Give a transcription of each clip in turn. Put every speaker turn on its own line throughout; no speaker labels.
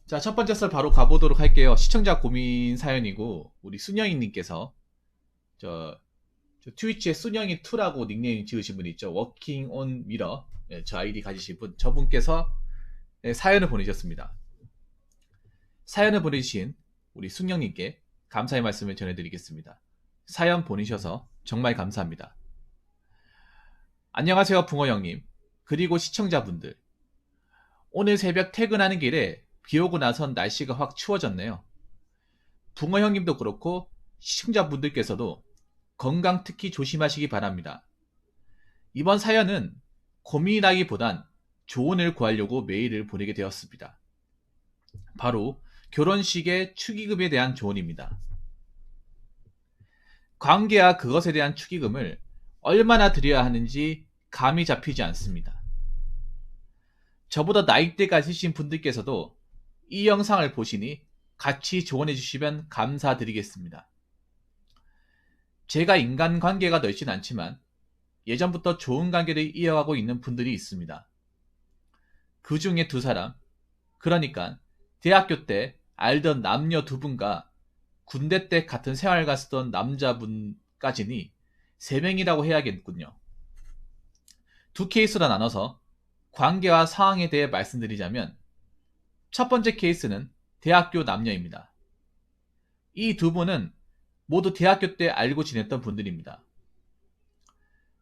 자, 첫 번째 썰 바로 가보도록 할게요. 시청자 고민 사연이고, 우리 순영이님께서, 저, 저 트위치에 순영이2라고 닉네임 지으신 분 있죠. 워킹 온 미러. 예, 저 아이디 가지신 분, 저분께서 예, 사연을 보내셨습니다. 사연을 보내주신 우리 순영님께 감사의 말씀을 전해드리겠습니다. 사연 보내셔서 정말 감사합니다. 안녕하세요, 붕어 형님. 그리고 시청자분들. 오늘 새벽 퇴근하는 길에 비 오고 나선 날씨가 확 추워졌네요. 붕어 형님도 그렇고 시청자분들께서도 건강 특히 조심하시기 바랍니다. 이번 사연은 고민이라기보단 조언을 구하려고 메일을 보내게 되었습니다. 바로 결혼식의 축의금에 대한 조언입니다. 관계와 그것에 대한 축의금을 얼마나 드려야 하는지 감이 잡히지 않습니다. 저보다 나이대가 있으신 분들께서도 이 영상을 보시니 같이 조언해 주시면 감사드리겠습니다. 제가 인간관계가 넓진 않지만 예전부터 좋은 관계를 이어가고 있는 분들이 있습니다. 그 중에 두 사람, 그러니까 대학교 때 알던 남녀 두 분과 군대 때 같은 생활을 갔었던 남자분까지니 세 명이라고 해야겠군요. 두 케이스로 나눠서 관계와 상황에 대해 말씀드리자면 첫 번째 케이스는 대학교 남녀입니다. 이 두 분은 모두 대학교 때 알고 지냈던 분들입니다.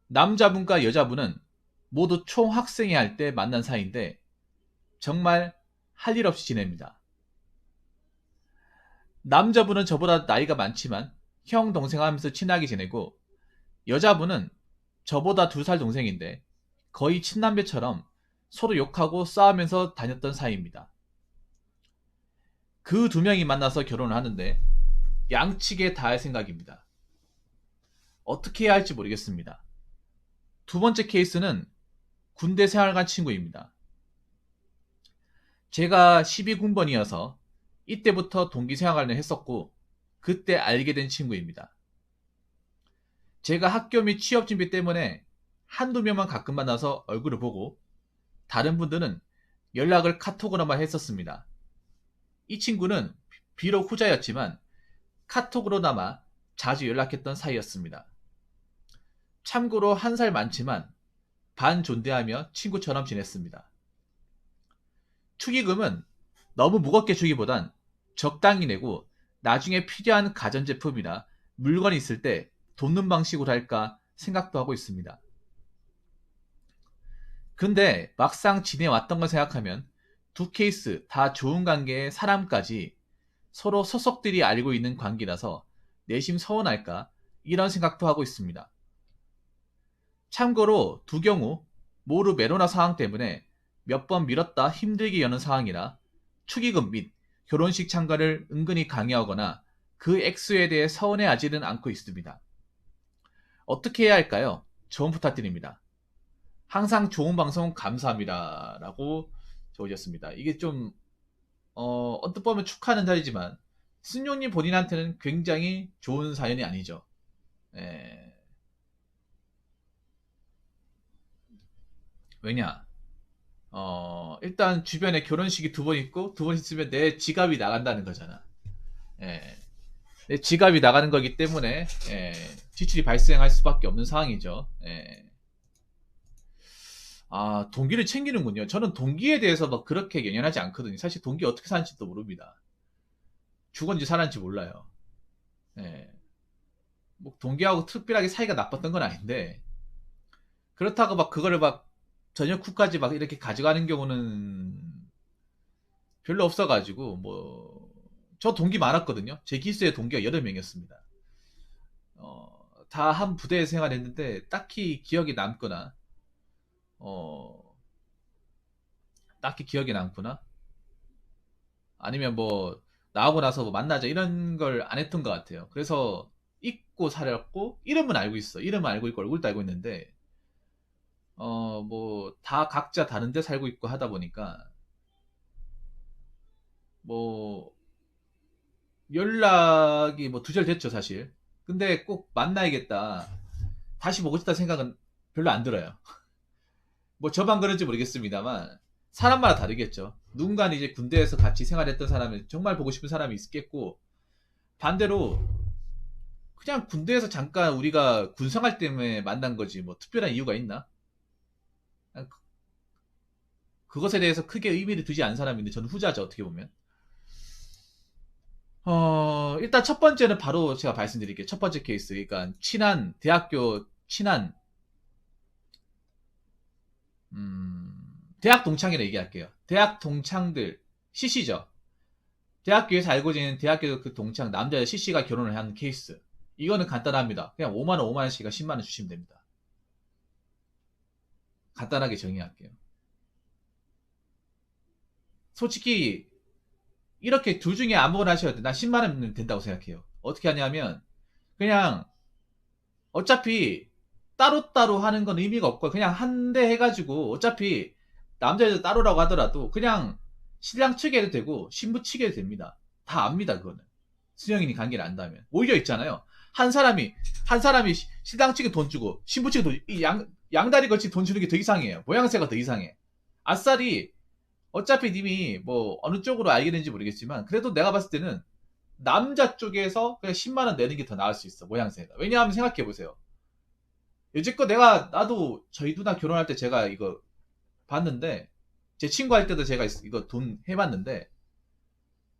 남자분과 여자분은 모두 총학생회 할 때 만난 사이인데 정말 할 일 없이 지냅니다. 남자분은 저보다 나이가 많지만 형, 동생 하면서 친하게 지내고 여자분은 저보다 2살 동생인데 거의 친남매처럼 서로 욕하고 싸우면서 다녔던 사이입니다. 그 두 명이 만나서 결혼을 하는데 양측에 다 할 생각입니다. 어떻게 해야 할지 모르겠습니다. 두 번째 케이스는 군대 생활관 친구입니다. 제가 12군번이어서 이때부터 동기 생활을 했었고 그때 알게 된 친구입니다. 제가 학교 및 취업 준비 때문에 한두 명만 가끔 만나서 얼굴을 보고 다른 분들은 연락을 카톡으로만 했었습니다. 이 친구는 비록 후자였지만 카톡으로나마 자주 연락했던 사이였습니다. 참고로 1살 많지만 반 존대하며 친구처럼 지냈습니다. 축의금은 너무 무겁게 주기보단 적당히 내고 나중에 필요한 가전제품이나 물건이 있을 때 돕는 방식으로 할까 생각도 하고 있습니다. 근데 막상 지내왔던 걸 생각하면 두 케이스 다 좋은 관계의 사람까지 서로 소속들이 알고 있는 관계라서 내심 서운할까 이런 생각도 하고 있습니다. 참고로 두 경우 모두 메로나 상황 때문에 몇 번 미뤘다 힘들게 여는 상황이라 축의금 및 결혼식 참가를 은근히 강요하거나 그 액수에 대해 서운해하지는 않고 있습니다. 어떻게 해야 할까요? 조언 부탁드립니다. 항상 좋은 방송 감사합니다. 라고 적으셨습니다. 이게 좀 언뜻 보면 축하하는 자리지만 순용님 본인한테는 굉장히 좋은 사연이 아니죠. 예, 왜냐? 일단 주변에 결혼식이 2번 있고 2번 있으면 내 지갑이 나간다는 거잖아. 예, 내 지갑이 나가는 거기 때문에 예, 지출이 발생할 수밖에 없는 상황이죠. 예. 아, 동기를 챙기는군요. 저는 동기에 대해서 막 그렇게 연연하지 않거든요. 사실 동기 어떻게 사는지도 모릅니다. 죽었는지 살았는지 몰라요. 예. 뭐 동기하고 특별하게 사이가 나빴던 건 아닌데 그렇다고 막 그거를 막 저녁 후까지 막 이렇게 가져가는 경우는 별로 없어가지고 뭐 저 동기 많았거든요. 제 기수에 동기가 8명이었습니다. 다 한 부대에 생활했는데 딱히 기억이 남거나 어, 딱히 기억이 남거나 아니면 뭐 나오고 나서 뭐 만나자 이런 걸 안 했던 것 같아요. 그래서 잊고 살았고 이름은 알고 있어. 이름은 알고 있고 얼굴도 알고 있는데 뭐 다 각자 다른 데 살고 있고 하다 보니까 뭐 연락이 뭐 두절 됐죠, 사실. 근데 꼭 만나야겠다. 다시 보고 싶다 생각은 별로 안 들어요. 뭐 저만 그런지 모르겠습니다만 사람마다 다르겠죠. 누군가는 이제 군대에서 같이 생활했던 사람이 정말 보고 싶은 사람이 있겠고, 반대로 그냥 군대에서 잠깐 우리가 군생활 때문에 만난 거지 뭐 특별한 이유가 있나? 그것에 대해서 크게 의미를 두지 않은 사람인데 저는 후자죠, 어떻게 보면. 일단 첫 번째는 바로 제가 말씀드릴게요. 첫 번째 케이스. 그러니까 대학교 친한 대학 동창이라 얘기할게요. 대학 동창들 CC죠. 대학교에서 알고 지낸 대학교 그 동창 남자 CC가 결혼을 한 케이스. 이거는 간단합니다. 그냥 5만원 5만원씩가 10만원 주시면 됩니다. 간단하게 정의할게요. 솔직히 이렇게 둘 중에 아무거나 하셔야 돼. 난 10만원 된다고 생각해요. 어떻게 하냐면 그냥 어차피 따로따로 하는 건 의미가 없고 그냥 한 대 해가지고 어차피 남자 여자 따로라고 하더라도 그냥 신랑 측에 해도 되고 신부 측에 해도 됩니다. 다 압니다. 그거는 수령인이 관계를 안다면 오히려 있잖아요. 한 사람이 신랑 측에 돈 주고 신부 측에 양다리 걸치 돈 주는 게 더 이상해요. 모양새가 더 이상해. 아싸리 어차피 님이 뭐 어느 쪽으로 알게 된지 모르겠지만 그래도 내가 봤을 때는 남자 쪽에서 그냥 10만원 내는 게 더 나을 수 있어. 모양새가. 왜냐하면 생각해보세요. 여지껏 나도 저희 누나 결혼할 때 제가 이거 봤는데, 제 친구 할 때도 제가 이거 돈 해봤는데,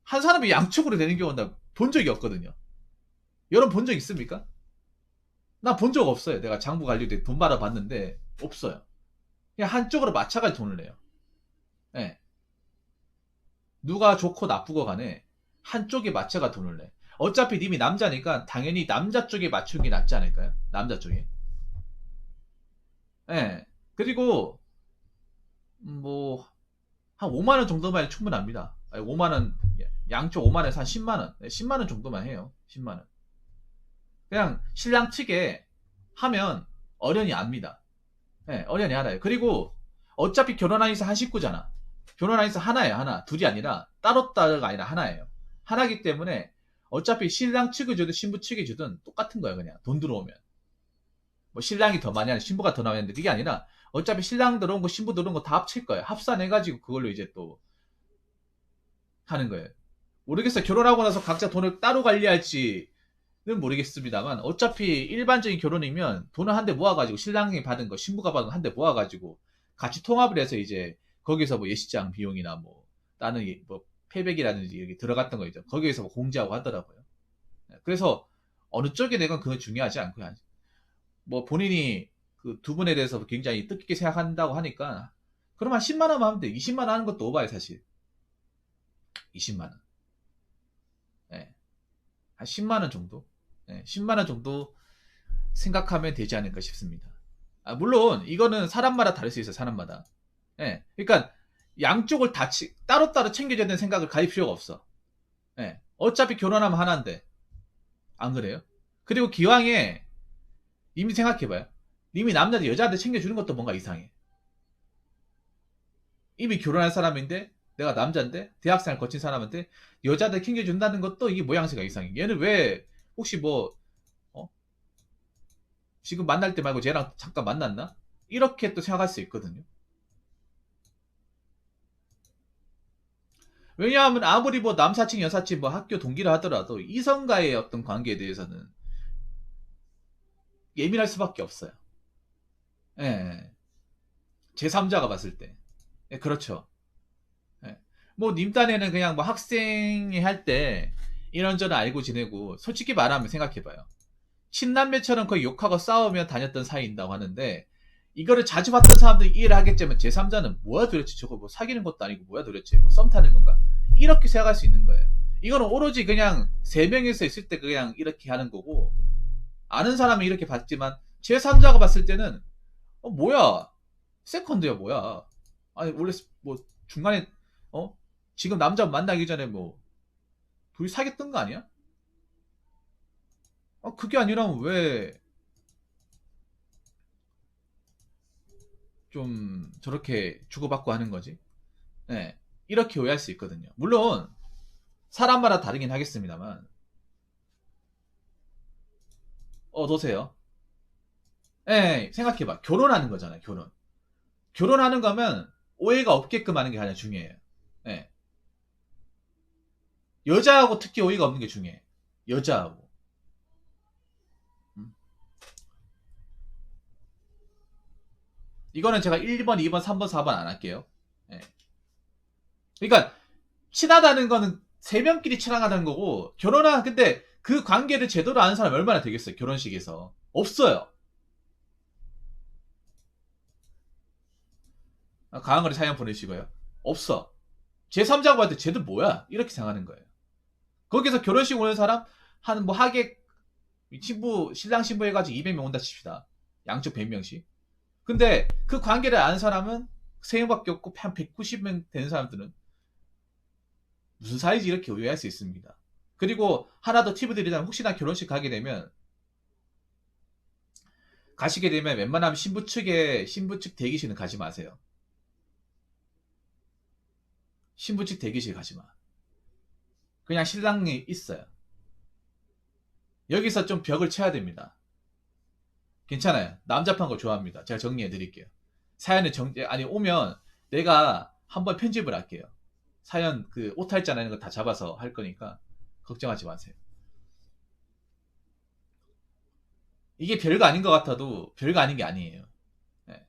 한 사람이 양쪽으로 내는 경우는 본 적이 없거든요. 여러분 본 적 있습니까? 나 본 적 없어요. 내가 장부 관리 때 돈 받아봤는데, 없어요. 그냥 한쪽으로 맞춰가지고 돈을 내요. 네. 누가 좋고 나쁘고 간에 한쪽에 맞춰가 돈을 내. 어차피 님이 남자니까 당연히 남자 쪽에 맞추는 게 낫지 않을까요? 남자 쪽에. 예. 네. 그리고 뭐 한 5만 원 정도만 충분합니다. 5만 원 양쪽 5만 원에서 한 10만 원. 10만 원 정도만 해요. 10만 원. 그냥 신랑 측에 하면 어련히 압니다. 네, 어련히 알아요. 그리고 어차피 결혼한 이상 한 식구잖아. 결혼한 이상 하나예요. 하나. 둘이 아니라 따로따로가 아니라 하나예요. 하나기 때문에 어차피 신랑 측이 주든 신부 측이 주든 똑같은 거예요. 그냥 돈 들어오면. 뭐 신랑이 더 많이 하는 신부가 더 나왔는데 그게 아니라 어차피 신랑 들어온 거 신부 들어온 거 다 합칠 거예요. 합산해가지고 그걸로 이제 또 하는 거예요. 모르겠어요. 결혼하고 나서 각자 돈을 따로 관리할지는 모르겠습니다만 어차피 일반적인 결혼이면 돈을 한 대 모아가지고 신랑이 받은 거 신부가 받은 거 한 대 모아가지고 같이 통합을 해서 이제 거기서 뭐 예식장 비용이나 뭐 다른 뭐 패백이라든지 여기 들어갔던 거 있죠. 거기에서 뭐 공제하고 하더라고요. 그래서 어느 쪽에 내건 그건 중요하지 않고요. 뭐 본인이 그 두 분에 대해서 굉장히 뜻깊게 생각한다고 하니까 그럼 한 10만 원만 하면 돼. 20만 원 하는 것도 오바야 사실. 20만 원. 네. 한 10만 원 정도. 네. 10만 원 정도 생각하면 되지 않을까 싶습니다. 물론 이거는 사람마다 다를 수 있어요. 사람마다. 네. 그러니까 양쪽을 따로따로 챙겨줘야 되는 생각을 가질 필요가 없어. 네. 어차피 결혼하면 하나인데 안 그래요? 그리고 기왕에 이미 생각해봐요. 이미 남자들 여자한테 챙겨주는 것도 뭔가 이상해. 이미 결혼한 사람인데 내가 남자인데 대학생을 거친 사람한테 여자한테 챙겨준다는 것도 이게 모양새가 이상해. 얘는 왜 혹시 뭐 지금 만날 때 말고 쟤랑 잠깐 만났나? 이렇게 또 생각할 수 있거든요. 왜냐하면 아무리 뭐 남사친 여사친 뭐 학교 동기를 하더라도 이성과의 어떤 관계에 대해서는 예민할 수밖에 없어요. 예. 제3자가 봤을 때. 예, 그렇죠. 예. 뭐, 님 딴에는 그냥 뭐 학생이 할 때 이런저런 알고 지내고, 솔직히 말하면 생각해봐요. 친남매처럼 거의 욕하고 싸우며 다녔던 사이인다고 하는데, 이거를 자주 봤던 사람들이 이해를 하겠지만, 제3자는 뭐야 도대체 저거 뭐 사귀는 것도 아니고 뭐야 도대체 뭐 썸 타는 건가? 이렇게 생각할 수 있는 거예요. 이거는 오로지 그냥 세 명이서 있을 때 그냥 이렇게 하는 거고, 아는 사람은 이렇게 봤지만, 제3자가 봤을 때는, 뭐야? 세컨드야, 뭐야? 아니, 원래, 뭐, 중간에, 지금 남자 만나기 전에 뭐, 둘이 사귀었던 거 아니야? 그게 아니라면 왜, 좀, 저렇게 주고받고 하는 거지? 네. 이렇게 오해할 수 있거든요. 물론, 사람마다 다르긴 하겠습니다만, 어떠세요? 예, 생각해봐. 결혼하는 거잖아요, 결혼. 결혼하는 거면, 오해가 없게끔 하는 게 가장 중요해요. 예. 여자하고 특히 오해가 없는 게 중요해. 여자하고. 음. 이거는 제가 1번, 2번, 3번, 4번 안 할게요. 예. 그러니까 친하다는 거는 세 명끼리 친하다는 거고 근데 그 관계를 제대로 아는 사람이 얼마나 되겠어요? 결혼식에서. 없어요. 강한 거리 사연 보내시고요. 없어. 제3자고 할 때 쟤들 뭐야? 이렇게 생각하는 거예요. 거기서 결혼식 오는 사람 한 뭐 하객 신랑 신부 해가지고 200명 온다 칩시다. 양쪽 100명씩. 근데 그 관계를 아는 사람은 3명밖에 없고 한 190명 되는 사람들은 무슨 사이지 이렇게 오해할 수 있습니다. 그리고 하나 더 팁을 드리자면 혹시나 결혼식 가게 되면 가시게 되면 웬만하면 신부 측 대기실은 가지 마세요. 신부 측 대기실 가지 마. 그냥 신랑이 있어요. 여기서 좀 벽을 쳐야 됩니다. 괜찮아요. 남잡한 거 좋아합니다. 제가 정리해 드릴게요. 사연을 오면 내가 한번 편집을 할게요. 사연 그 오탈자 나는 거 다 잡아서 할 거니까 걱정하지 마세요. 이게 별거 아닌 것 같아도 별거 아닌 게 아니에요. 네.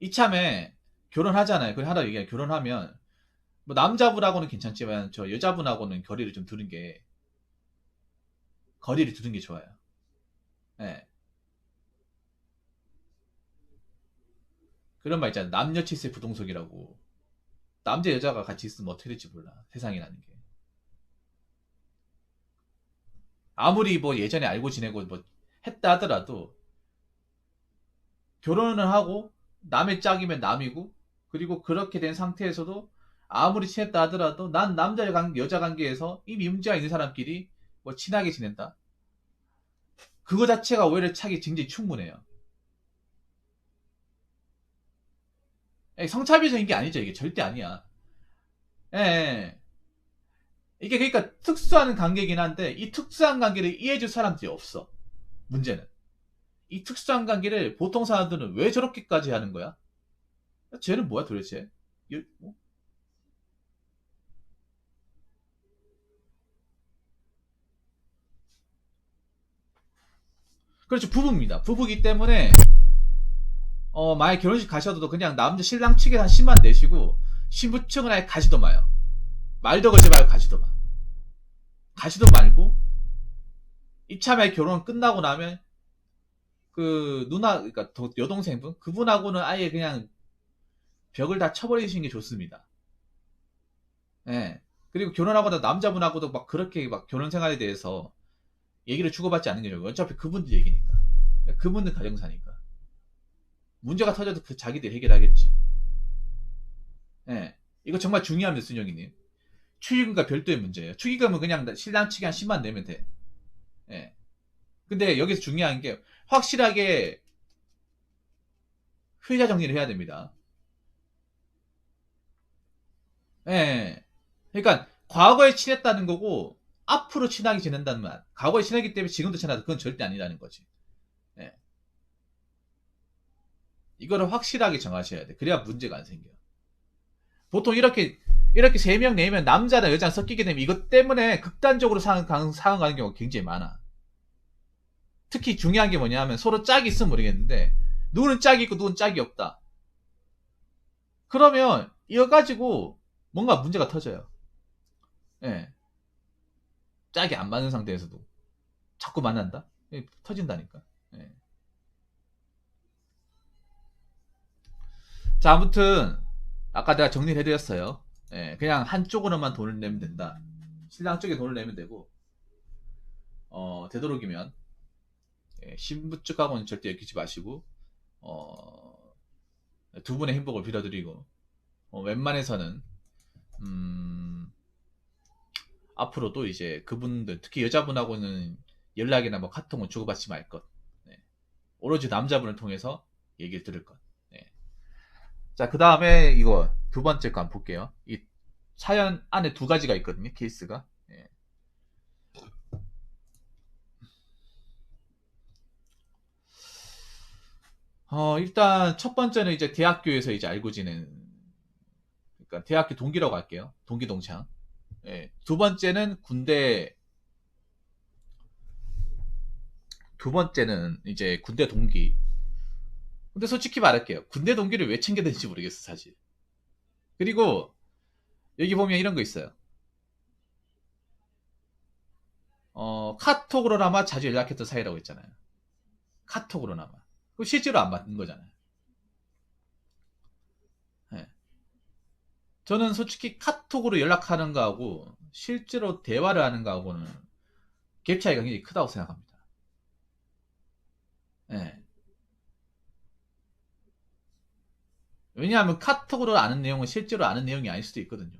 이참에 결혼하잖아요. 그래 하다 얘기해 결혼하면 뭐 남자분하고는 괜찮지만 저 여자분하고는 거리를 두는 게 좋아요. 네. 그런 말 있잖아요. 남녀 칠세 부동석이라고. 남자 여자가 같이 있으면 어떻게 될지 몰라. 세상이라는 게. 아무리 뭐 예전에 알고 지내고 뭐 했다 하더라도 결혼을 하고 남의 짝이면 남이고 그리고 그렇게 된 상태에서도 아무리 친했다 하더라도 난 여자 관계에서 이미 문제가 있는 사람끼리 뭐 친하게 지낸다. 그거 자체가 오히려 차기 굉장히 충분해요. 성차별적인 게 아니죠. 이게 절대 아니야. 예, 예. 이게 그러니까 특수한 관계긴 한데 이 특수한 관계를 이해해줄 사람들이 없어. 문제는. 이 특수한 관계를 보통 사람들은 왜 저렇게까지 하는 거야? 쟤는 뭐야 도대체? 뭐? 그렇죠. 부부입니다. 부부기 때문에 만약 결혼식 가셔도 그냥 남자 신랑 측에 한 10만 내시고 신부 측은 아예 가지도 마요. 말도 걸지 말고 가지도 마. 가지도 말고 이참에 결혼 끝나고 나면 그 누나 그러니까 여동생분 그분하고는 아예 그냥 벽을 다 쳐버리시는 게 좋습니다. 예. 그리고 결혼하고도 남자분하고도 막 그렇게 막 결혼 생활에 대해서 얘기를 주고받지 않는 게 좋아요. 어차피 그분들 얘기니까. 그분들 가정사니까. 문제가 터져도 그 자기들 해결하겠지. 예. 이거 정말 중요합니다, 순영이님. 축의금과 별도의 문제예요. 축의금은 그냥 신랑 측에 한 10만 내면 돼. 예. 근데 여기서 중요한 게 확실하게 회자 정리를 해야 됩니다. 예. 그러니까 과거에 친했다는 거고 앞으로 친하게 지낸다는 말. 과거에 친하기 때문에 지금도 친하다. 그건 절대 아니라는 거지. 예. 이거를 확실하게 정하셔야 돼. 그래야 문제가 안 생겨. 보통 이렇게 3명, 4명, 남자나 여자나 섞이게 되면 이것 때문에 극단적으로 상황 가는 경우가 굉장히 많아. 특히 중요한 게 뭐냐면 서로 짝이 있으면 모르겠는데 누구는 짝이 있고 누구는 짝이 없다. 그러면 이거 가지고 뭔가 문제가 터져요. 예. 짝이 안 맞는 상태에서도 자꾸 만난다? 터진다니까. 예. 자, 아무튼 아까 내가 정리를 해드렸어요. 예, 그냥 한쪽으로만 돈을 내면 된다. 신랑 쪽에 돈을 내면 되고 되도록이면 신부 측하고는 절대 엮이지 마시고 두 분의 행복을 빌어드리고 웬만해서는 앞으로도 이제 그분들 특히 여자분하고는 연락이나 뭐 카톡은 주고받지 말 것. 네. 오로지 남자분을 통해서 얘기를 들을 것. 네. 자, 그 다음에 이거 두 번째 거 한번 볼게요. 이 사연 안에 두 가지가 있거든요. 케이스가. 네. 일단 첫 번째는 이제 대학교에서 이제 알고 지낸, 그러니까 대학교 동기라고 할게요. 동기 동창. 예. 두 번째는 군대, 두 번째는 이제 군대 동기. 근데 솔직히 말할게요. 군대 동기를 왜 챙겨야 되는지 모르겠어, 사실. 그리고 여기 보면 이런 거 있어요. 카톡으로나마 자주 연락했던 사이라고 했잖아요. 카톡으로나마. 그 실제로 안 맞는 거잖아요. 예. 저는 솔직히 카톡으로 연락하는 거하고 실제로 대화를 하는 거하고는 갭 차이가 굉장히 크다고 생각합니다. 예. 왜냐하면 카톡으로 아는 내용은 실제로 아는 내용이 아닐 수도 있거든요.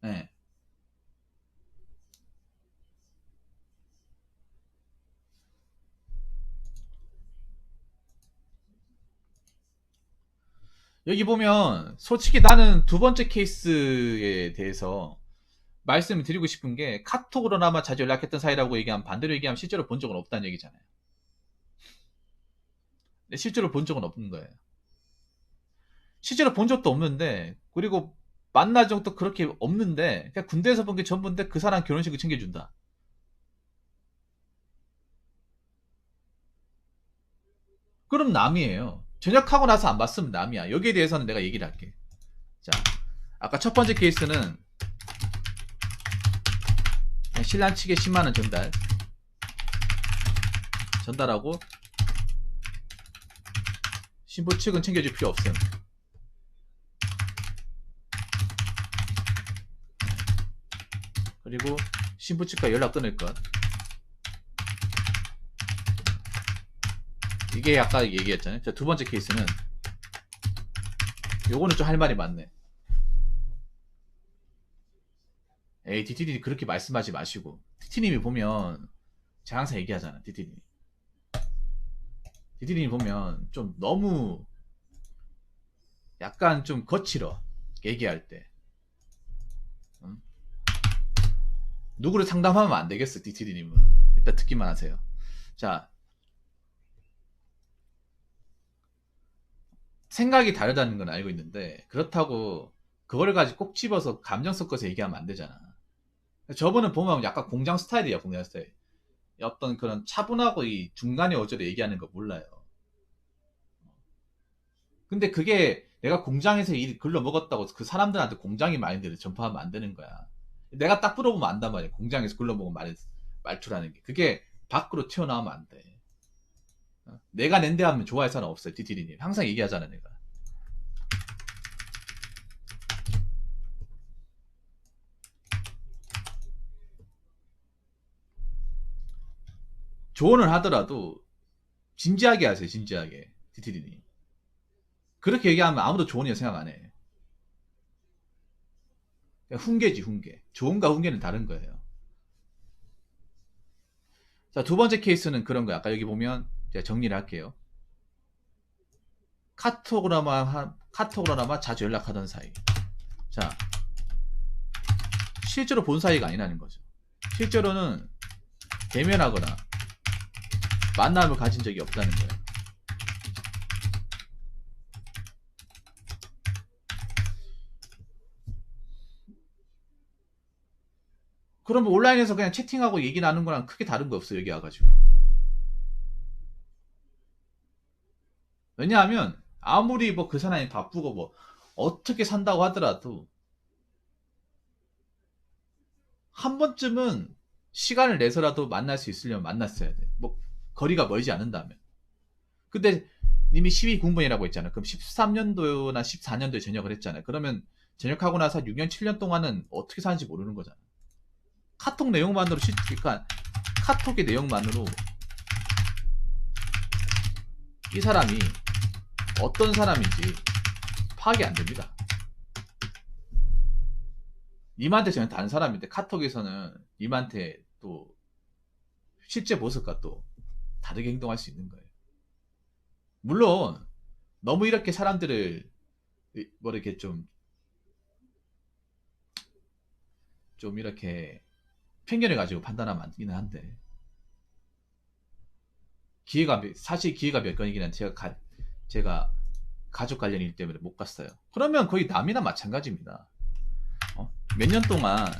예. 여기 보면 솔직히 나는 두 번째 케이스에 대해서 말씀을 드리고 싶은 게, 카톡으로나마 자주 연락했던 사이라고 얘기하면, 반대로 얘기하면 실제로 본 적은 없다는 얘기잖아요. 근데 실제로 본 적은 없는 거예요. 실제로 본 적도 없는데, 그리고 만난 적도 그렇게 없는데, 그냥 군대에서 본 게 전부인데 그 사람 결혼식을 챙겨준다. 그럼 남이에요. 전역하고 나서 안 봤으면 남이야. 여기에 대해서는 내가 얘기를 할게. 자, 아까 첫 번째 케이스는 신랑 측에 10만원 전달하고 신부 측은 챙겨줄 필요 없음. 그리고 신부 측과 연락 끊을 것. 이게 아까 얘기했잖아요. 자, 두 번째 케이스는, 요거는 좀 할 말이 많네. 에이, 디티님 그렇게 말씀하지 마시고. 디티님이 보면 제가 항상 얘기하잖아. 디티님이 보면 좀 너무 약간 좀 거칠어, 얘기할 때. 응? 누구를 상담하면 안 되겠어, 디티님은. 일단 듣기만 하세요. 자, 생각이 다르다는 건 알고 있는데, 그렇다고 그걸 가지고 꼭 집어서 감정 섞어서 얘기하면 안 되잖아. 저분은 보면 약간 공장 스타일이야, 공장 스타일. 어떤 그런 차분하고 이 중간에 어쩌다 얘기하는 거 몰라요. 근데 그게 내가 공장에서 일 글러 먹었다고 그 사람들한테 공장의 마인드를 전파하면 안 되는 거야. 내가 딱 물어보면 안단 말이야. 공장에서 글러 먹은 말투라는 게. 그게 밖으로 튀어나오면 안 돼. 내가 낸데 하면 좋아할 사람 없어요, 디티리님. 항상 얘기하잖아, 내가. 조언을 하더라도 진지하게 하세요, 진지하게. 디티리님. 그렇게 얘기하면 아무도 조언이라 생각 안 해. 그냥 훈계지, 훈계. 조언과 훈계는 다른 거예요. 자, 두 번째 케이스는 그런 거야. 아까 여기 보면 제가 정리를 할게요. 카톡으로나마 자주 연락하던 사이. 자, 실제로 본 사이가 아니라는 거죠. 실제로는 대면하거나 만남을 가진 적이 없다는 거예요. 그러면 온라인에서 그냥 채팅하고 얘기 나누는 거랑 크게 다른 거 없어요, 여기 와가지고. 왜냐하면 아무리 뭐 그 사람이 바쁘고 뭐 어떻게 산다고 하더라도 한 번쯤은 시간을 내서라도 만날 수 있으려면 만났어야 돼. 뭐 거리가 멀지 않은다면. 근데 님이 12군번이라고 했잖아요. 그럼 13년도나 14년도에 전역을 했잖아요. 그러면 전역하고 나서 6년, 7년 동안은 어떻게 사는지 모르는 거잖아. 카톡 내용만으로, 그러니까 카톡의 내용만으로 이 사람이 어떤 사람인지 파악이 안 됩니다. 님한테 저는 다른 사람인데 카톡에서는 님한테 또 실제 모습과 또 다르게 행동할 수 있는 거예요. 물론 너무 이렇게 사람들을 뭐 이렇게 좀 이렇게 편견을 가지고 판단하면 안 되기는 한데, 사실 기회가 몇 건이긴 한데 제가 가족 관련 일 때문에 못 갔어요. 그러면 거의 남이나 마찬가지입니다. 몇 년 동안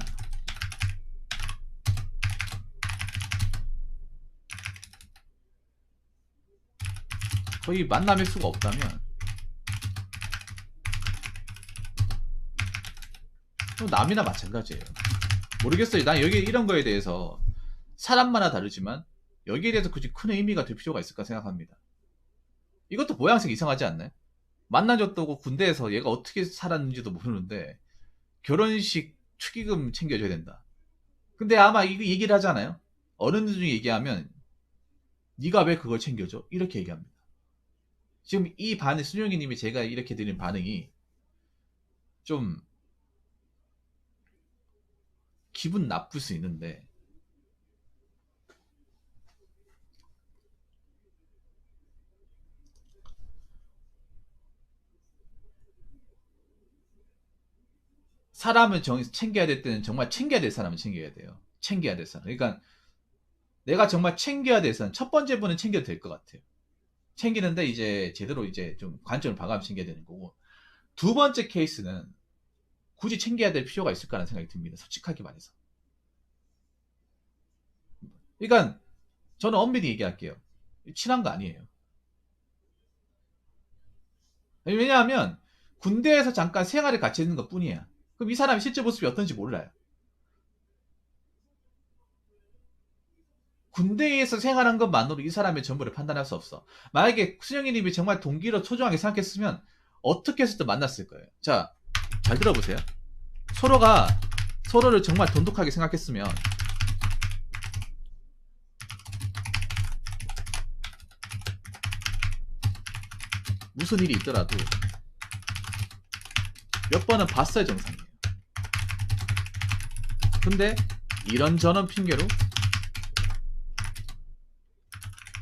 거의 만남의 수가 없다면 남이나 마찬가지예요. 모르겠어요. 난 여기 이런 거에 대해서 사람마다 다르지만 여기에 대해서 굳이 큰 의미가 될 필요가 있을까 생각합니다. 이것도 모양새가 이상하지 않나요? 만난 적도 없고 군대에서 얘가 어떻게 살았는지도 모르는데 결혼식 축의금 챙겨줘야 된다. 근데 아마 이거 얘기를 하잖아요. 어른들 중에 얘기하면 네가 왜 그걸 챙겨줘? 이렇게 얘기합니다. 지금 이 순영이 님이 제가 이렇게 드린 반응이 좀 기분 나쁠 수 있는데 사람을 챙겨야 될 때는 정말 챙겨야 될 사람을 챙겨야 돼요. 챙겨야 될 사람. 그러니까 내가 정말 챙겨야 될 사람. 첫 번째 분은 챙겨도 될 것 같아요. 챙기는데 이제 제대로 이제 좀 관점을 봐가며 챙겨야 되는 거고, 두 번째 케이스는 굳이 챙겨야 될 필요가 있을까라는 생각이 듭니다. 솔직하게 말해서. 그러니까 저는 엄밀히 얘기할게요. 친한 거 아니에요. 왜냐하면 군대에서 잠깐 생활을 같이 했는 것 뿐이야. 그럼 이 사람이 실제 모습이 어떤지 몰라요. 군대에서 생활한 것만으로 이 사람의 전부를 판단할 수 없어. 만약에 수영이님이 정말 동기로 소중하게 생각했으면 어떻게 해서 또 만났을 거예요. 자, 잘 들어보세요. 서로가 서로를 정말 돈독하게 생각했으면 무슨 일이 있더라도 몇 번은 봤어야 정상이에요. 근데 이런저런 핑계로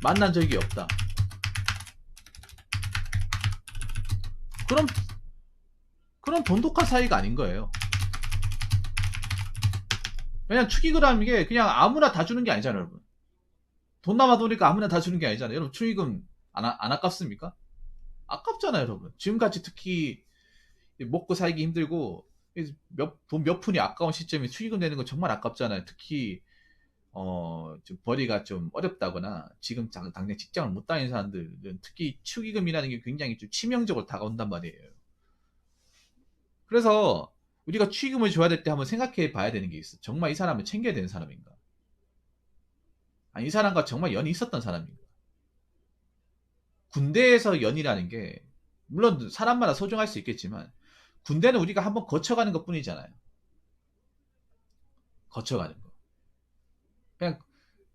만난 적이 없다. 그럼 돈독한 사이가 아닌 거예요. 그냥 축의금이라는 게 그냥 아무나 다 주는 게 아니잖아요, 여러분. 돈 남아도니까 아무나 다 주는 게 아니잖아요. 여러분, 축의금 안 아깝습니까? 아깝잖아요, 여러분. 지금같이 특히 먹고 살기 힘들고 돈 몇 푼이 아까운 시점에 축의금 내는 거 정말 아깝잖아요. 특히 좀 벌이가 좀 어렵다거나 지금 당장 직장을 못 다니는 사람들은 특히 축의금이라는 게 굉장히 좀 치명적으로 다가온단 말이에요. 그래서 우리가 축의금을 줘야 될 때 한번 생각해 봐야 되는 게 있어. 정말 이 사람을 챙겨야 되는 사람인가? 아니, 이 사람과 정말 연이 있었던 사람인가? 군대에서 연이라는 게 물론 사람마다 소중할 수 있겠지만 군대는 우리가 한번 거쳐가는 것 뿐이잖아요. 거쳐가는 거. 그냥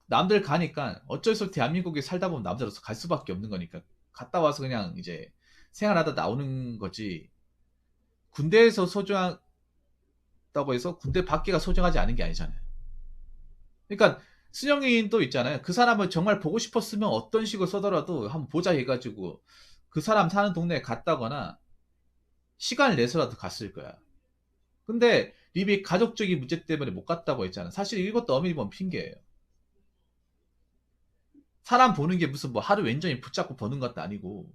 남들 가니까 어쩔 수 없이 대한민국에 살다 보면 남자로서 갈 수밖에 없는 거니까 갔다 와서 그냥 이제 생활하다 나오는 거지. 군대에서 소중하다고 해서 군대 밖에가 소중하지 않은 게 아니잖아요. 그러니까 순영이도 있잖아요. 그 사람을 정말 보고 싶었으면 어떤 식으로 써더라도 한번 보자 해가지고 그 사람 사는 동네에 갔다거나 시간을 내서라도 갔을 거야. 근데 립이 가족적인 문제 때문에 못 갔다고 했잖아. 사실 이것도 엄밀히 보면 핑계예요. 사람 보는 게 무슨 뭐 하루 왼전히 붙잡고 버는 것도 아니고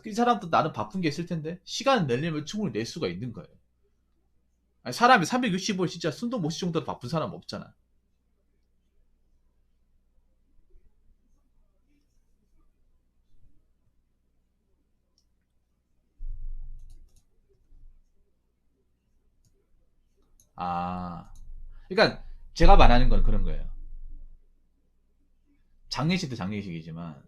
이 사람도 나는 바쁜 게 있을 텐데 시간 내려면 충분히 낼 수가 있는 거예요. 아니, 사람이 365일 진짜 숨도 못 쉴 정도로 바쁜 사람 없잖아. 아, 그러니까 제가 말하는 건 그런 거예요. 장례식도 장례식이지만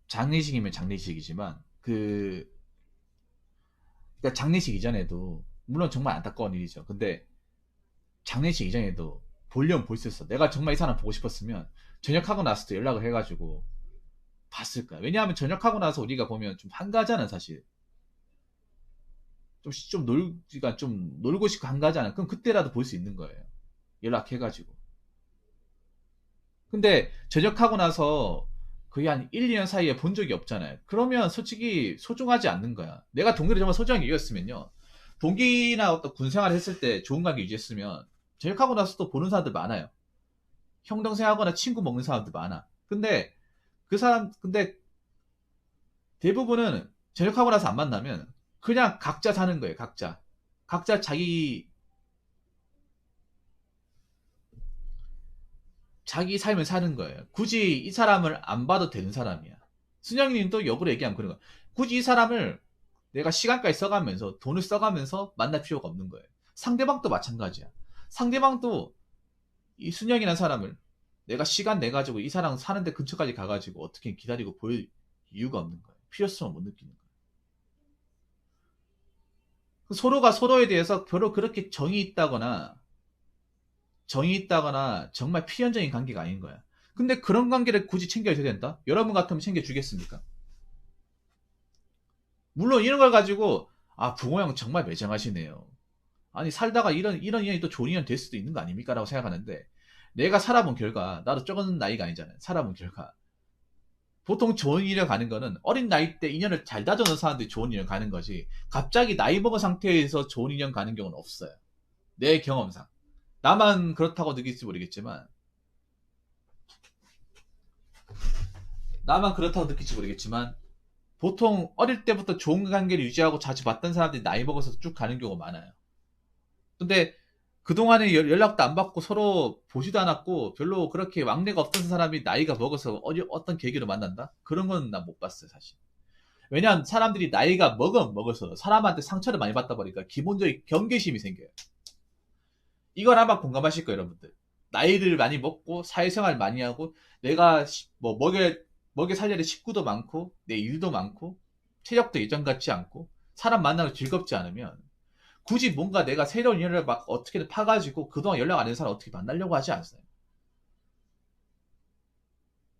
장례식이면 장례식이지만 그러니까 장례식 이전에도 물론 정말 안타까운 일이죠. 근데 장례식 이전에도 보려면 볼 수 있어. 내가 정말 이 사람 보고 싶었으면 전역하고 나서도 연락을 해가지고 봤을 거야. 왜냐하면 전역하고 나서 우리가 보면 좀 한가하잖아, 사실. 그러니까 좀 놀고 싶고 한가하잖아. 그럼 그때라도 볼 수 있는 거예요. 연락해가지고. 근데 전역하고 나서 거의 한 1, 2년 사이에 본 적이 없잖아요. 그러면 솔직히 소중하지 않는 거야. 내가 동기를 정말 소중하게 여겼으면요. 동기나 어떤 군 생활을 했을 때 좋은 관계 유지했으면 전역하고 나서 또 보는 사람들 많아요. 형 동생하거나 친구 먹는 사람들 많아. 근데 대부분은 전역하고 나서 안 만나면 그냥 각자 사는 거예요. 각자 자기 삶을 사는 거예요. 굳이 이 사람을 안 봐도 되는 사람이야. 순영님도 역으로 얘기하면 그런 거. 굳이 이 사람을 내가 시간까지 써가면서 돈을 써가면서 만날 필요가 없는 거예요. 상대방도 마찬가지야. 상대방도 이 순영이라는 사람을 내가 시간 내 가지고 이 사람 사는데 근처까지 가가지고 어떻게 기다리고 볼 이유가 없는 거예요. 필요성을 못 느끼는 거예요. 서로가 서로에 대해서 별로 그렇게 정이 있다거나 정말 필연적인 관계가 아닌 거야. 근데 그런 관계를 굳이 챙겨야 된다? 여러분 같으면 챙겨주겠습니까? 물론 이런 걸 가지고 아 부모 형 정말 매정하시네요. 아니 살다가 이런 인연이 또 좋은 인연 될 수도 있는 거 아닙니까? 라고 생각하는데 내가 살아본 결과 나도 적은 나이가 아니잖아요. 살아본 결과 보통 좋은 인연 가는 거는 어린 나이 때 인연을 잘 다져놓은 사람들이 좋은 인연 가는 거지 갑자기 나이 먹은 상태에서 좋은 인연 가는 경우는 없어요. 내 경험상. 나만 그렇다고 느낄지 모르겠지만 나만 그렇다고 느낄지 모르겠지만 보통 어릴 때부터 좋은 관계를 유지하고 자주 봤던 사람들이 나이 먹어서 쭉 가는 경우가 많아요. 근데 그동안에 연락도 안 받고 서로 보지도 않았고 별로 그렇게 왕래가 없던 사람이 나이가 먹어서 어떤 계기로 만난다? 그런 건 난 못 봤어요, 사실. 왜냐하면 사람들이 나이가 먹어서 사람한테 상처를 많이 받다 보니까 기본적인 경계심이 생겨요. 이걸 아마 공감하실 거예요, 여러분들. 나이를 많이 먹고 사회생활 많이 하고 내가 뭐 먹여 살려는 식구도 많고 내 일도 많고 체력도 예전 같지 않고 사람 만나고 즐겁지 않으면 굳이 뭔가 내가 새로운 인연을 막 어떻게든 파가지고 그동안 연락 안 한 사람 어떻게 만나려고 하지 않았어요.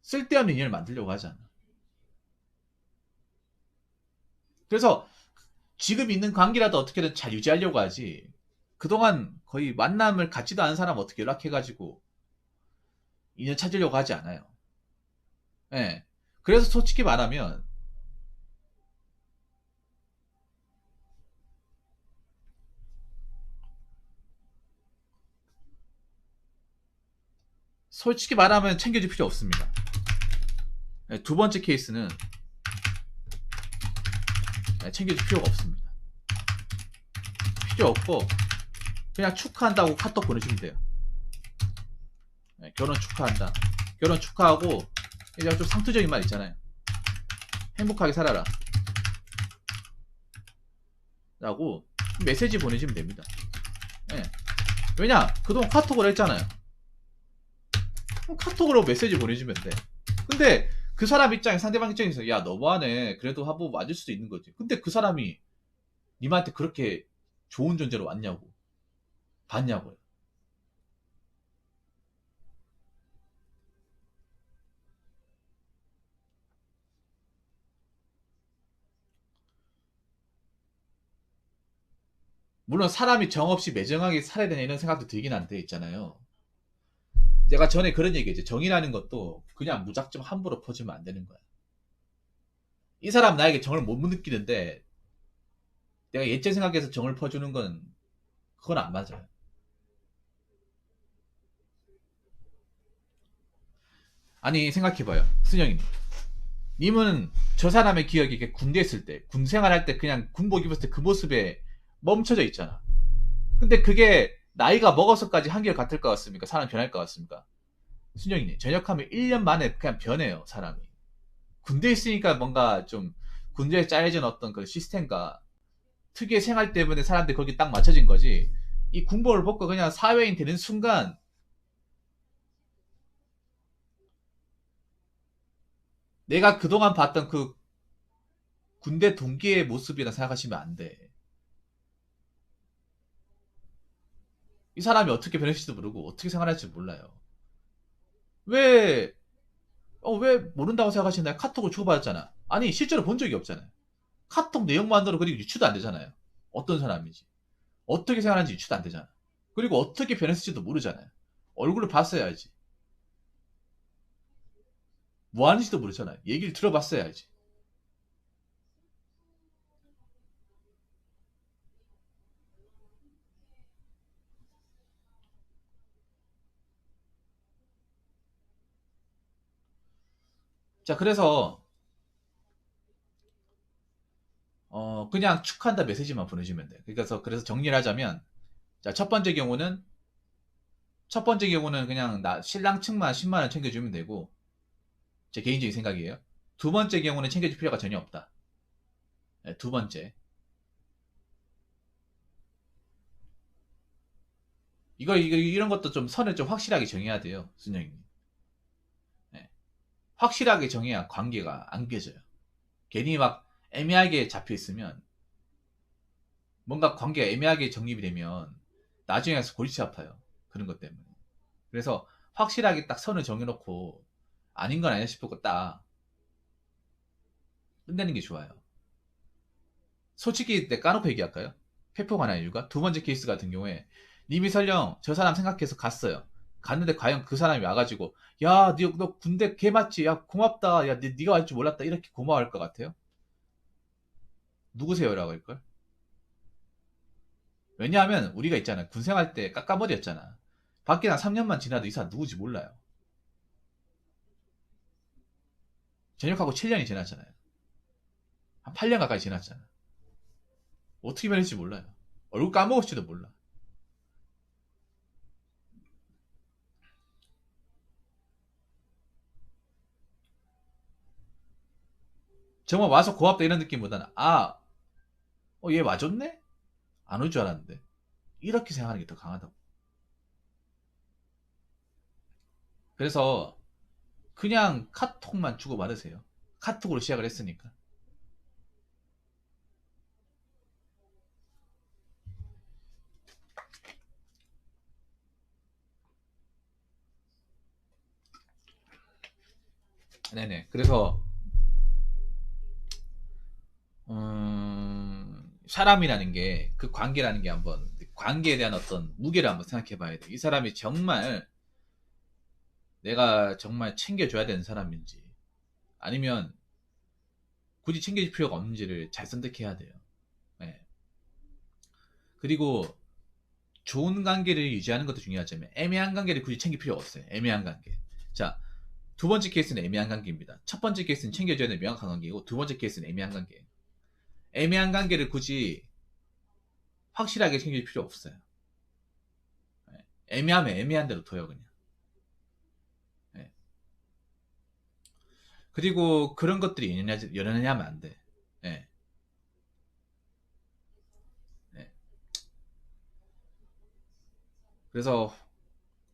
쓸데없는 인연을 만들려고 하지 않아. 그래서 지금 있는 관계라도 어떻게든 잘 유지하려고 하지. 그동안 거의 만남을 갖지도 않은 사람 어떻게 연락해가지고 인연 찾으려고 하지 않아요. 예. 그래서 솔직히 말하면 챙겨줄 필요 없습니다. 예, 두 번째 케이스는 챙겨줄 필요가 없습니다. 필요 없고 그냥 축하한다고 카톡 보내주면 돼요. 결혼 축하한다. 결혼 축하하고 이제 좀 상투적인 말 있잖아요. 행복하게 살아라. 라고 메시지 보내주면 됩니다. 예. 왜냐? 그동안 카톡을 했잖아요. 카톡으로 메시지 보내주면 돼. 근데 그 사람 입장에 상대방 입장에서 야 너무하네. 그래도 한번 맞을 수도 있는 거지. 근데 그 사람이 님한테 그렇게 좋은 존재로 왔냐고. 봤냐고요. 물론 사람이 정없이 매정하게 살아야 되나 이런 생각도 들긴 한데 있잖아요. 내가 전에 그런 얘기했지. 정이라는 것도 그냥 무작정 함부로 퍼주면 안 되는 거야. 이 사람 나에게 정을 못 느끼는데 내가 옛적 생각해서 정을 퍼주는 건 그건 안 맞아요. 아니 생각해봐요. 순영이 님은 저 사람의 기억이 이렇게 군대 있을 때, 군 생활할 때 그냥 군복 입었을 때 그 모습에 멈춰져 있잖아. 근데 그게 나이가 먹어서까지 한결 같을 것 같습니까? 사람 변할 것 같습니까? 순영이님, 전역하면 1년 만에 그냥 변해요, 사람이. 군대에 있으니까 뭔가 좀 군대에 짜여진 어떤 그 시스템과 특유의 생활 때문에 사람들이 거기 딱 맞춰진 거지. 이 군복을 벗고 그냥 사회인 되는 순간 내가 그동안 봤던 그 군대 동기의 모습이라 생각하시면 안 돼. 이 사람이 어떻게 변했을지도 모르고 어떻게 생활할지 몰라요. 왜, 왜 모른다고 생각하시나요? 카톡을 주고받았잖아. 아니, 실제로 본 적이 없잖아요. 카톡 내용만으로 그리고 유추도 안 되잖아요. 어떤 사람인지. 어떻게 생활하는지 유추도 안 되잖아. 그리고 어떻게 변했을지도 모르잖아요. 얼굴을 봤어야지. 뭐 하는지도 모르잖아요. 얘기를 들어봤어야지. 자, 그래서 그냥 축하한다 메시지만 보내주면 돼요. 그래서 정리를 하자면, 자, 첫 번째 경우는 그냥 신랑 측만 10만 원 챙겨주면 되고, 제 개인적인 생각이에요. 두 번째 경우는 챙겨줄 필요가 전혀 없다. 네, 두 번째. 이런 것도 좀 선을 좀 확실하게 정해야 돼요, 순영이님. 네. 확실하게 정해야 관계가 안 깨져요. 괜히 막 애매하게 잡혀 있으면, 뭔가 관계가 애매하게 정립이 되면, 나중에 가서 골치 아파요. 그런 것 때문에. 그래서 확실하게 딱 선을 정해놓고, 아닌 건 아니야 싶고 딱 끝내는 게 좋아요. 솔직히 내 까놓고 얘기할까요? 회포가 하나의 이유가 두 번째 케이스 같은 경우에 님이 설령 저 사람 생각해서 갔어요. 갔는데 과연 그 사람이 와가지고 야, 너 군대 개 맞지? 야, 고맙다. 야, 네가 갈 줄 몰랐다. 이렇게 고마워할 것 같아요? 누구세요? 라고 할걸? 왜냐하면 우리가 있잖아. 군 생활 때 깎아머리였잖아. 밖에 한 3년만 지나도 이 사람 누구지 몰라요. 전역하고 7년이 지났잖아요. 한 8년 가까이 지났잖아. 어떻게 변했지 몰라요. 얼굴 까먹을지도 몰라. 정말 와서 고맙다 이런 느낌보다는 얘 와줬네? 안 올 줄 알았는데. 이렇게 생각하는 게 더 강하다고. 그래서 그냥 카톡만 주고 받으세요. 카톡으로 시작을 했으니까. 네네. 그래서 사람이라는 게 그 관계라는 게 한번 관계에 대한 어떤 무게를 한번 생각해 봐야 돼. 이 사람이 정말 내가 정말 챙겨줘야 되는 사람인지 아니면 굳이 챙겨줄 필요가 없는지를 잘 선택해야 돼요. 네. 그리고 좋은 관계를 유지하는 것도 중요하지만 애매한 관계를 굳이 챙길 필요가 없어요. 애매한 관계. 자, 두 번째 케이스는 애매한 관계입니다. 첫 번째 케이스는 챙겨줘야 되는 명확한 관계이고 두 번째 케이스는 애매한 관계예요. 애매한 관계를 굳이 확실하게 챙길 필요 없어요. 네. 애매하면 애매한 대로 둬요 그냥. 네. 그리고 그런 것들이 연연하게 하면 안 돼. 네. 네. 그래서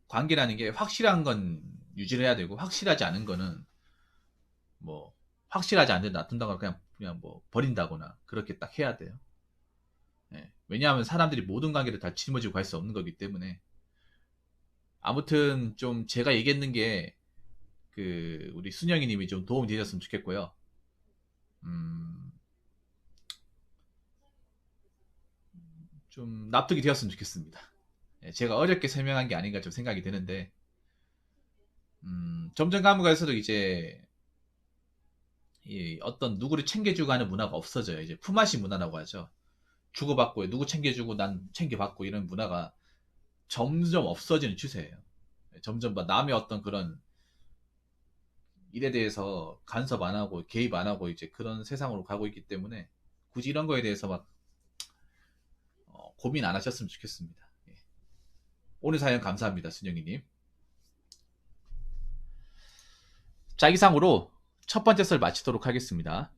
관계라는 게 확실한 건 유지를 해야 되고 확실하지 않은 거는 뭐 확실하지 않은데 놔둔다거나 그냥 뭐 버린다거나 그렇게 딱 해야 돼요. 네. 왜냐하면 사람들이 모든 관계를 다 짊어지고 갈 수 없는 거기 때문에 아무튼 좀 제가 얘기했는 게 우리 순영이 님이 좀 도움이 되셨으면 좋겠고요. 음, 좀 납득이 되었으면 좋겠습니다. 예, 제가 어렵게 설명한 게 아닌가 좀 생각이 드는데, 점점 가면갈수록 이제, 이 어떤 누구를 챙겨주고 하는 문화가 없어져요. 이제 품앗이 문화라고 하죠. 주고받고, 누구 챙겨주고 난 챙겨받고 이런 문화가 점점 없어지는 추세예요. 점점 남의 어떤 그런 일에 대해서 간섭 안 하고 개입 안 하고 이제 그런 세상으로 가고 있기 때문에 굳이 이런 거에 대해서 막 고민 안 하셨으면 좋겠습니다. 예. 오늘 사연 감사합니다, 순영이님. 자, 이상으로 첫 번째 썰 마치도록 하겠습니다.